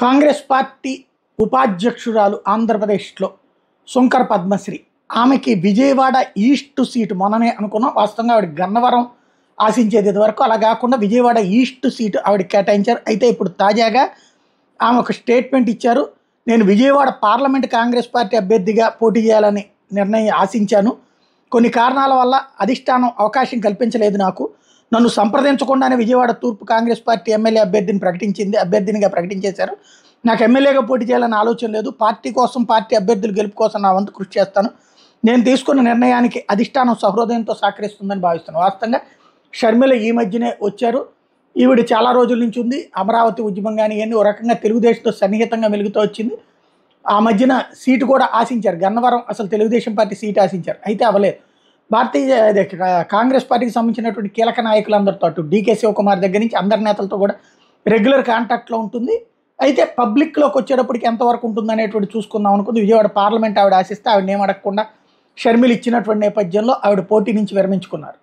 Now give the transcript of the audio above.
Congress party ఉపాధ్యక్షురాలు ఆంధ్రప్రదేశ్లో శుంకర పద్మశ్రీ. ఆమెకి Vijayawada east seat మొన్ననే అనుకున్నాం. వాస్తవంగా ఆవిడ గన్నవరం ఆశించేది ఇదివరకు, అలా కాకుండా విజయవాడ ఈస్ట్ సీటు ఆవిడకి కేటాయించారు. అయితే ఇప్పుడు తాజాగా ఆమె ఒక స్టేట్మెంట్ ఇచ్చారు. నేను విజయవాడ పార్లమెంట్ కాంగ్రెస్ పార్టీ అభ్యర్థిగా పోటీ చేయాలని నిర్ణయం ఆశించాను. కొన్ని కారణాల వల్ల అధిష్టానం అవకాశం కల్పించలేదు. నన్ను సంప్రదించకుండానే విజయవాడ తూర్పు కాంగ్రెస్ పార్టీ ఎమ్మెల్యే అభ్యర్థినిగా ప్రకటించేశారు. నాకు ఎమ్మెల్యేగా పోటీ చేయాలని ఆలోచన లేదు. పార్టీ కోసం, పార్టీ అభ్యర్థుల గెలుపు కోసం నా వంతు కృషి చేస్తాను. నేను తీసుకున్న నిర్ణయానికి అధిష్టానం సహృదయంతో సహకరిస్తుందని భావిస్తున్నాను. వాస్తవంగా షర్మిల ఈ మధ్యనే వచ్చారు. ఈవిడ చాలా రోజుల నుంచి ఉంది. అమరావతి ఉద్యమం కానీ ఇవన్నీ ఓ రకంగా తెలుగుదేశంతో సన్నిహితంగా మెలుగుతూ వచ్చింది. ఆ మధ్యన సీటు కూడా ఆశించారు. గన్నవరం అసలు తెలుగుదేశం పార్టీ సీటు ఆశించారు, అయితే అవ్వలేదు. కాంగ్రెస్ పార్టీకి సంబంధించినటువంటి కీలక నాయకులందరితో అటు డీకే శివకుమార్ దగ్గర నుంచి అందరి నేతలతో కూడా రెగ్యులర్ కాంటాక్ట్లో ఉంటుంది. అయితే పబ్లిక్లోకి వచ్చేటప్పటికి ఎంతవరకు ఉంటుంది అనేటువంటి చూసుకుందాం అనుకుంది. విజయవాడ పార్లమెంట్ ఆవిడ ఆశిస్తే ఆవిడని ఏం అడగకుండా షర్మిల ఇచ్చినటువంటి నేపథ్యంలో ఆవిడ పోటీ నుంచి విరమించుకున్నారు.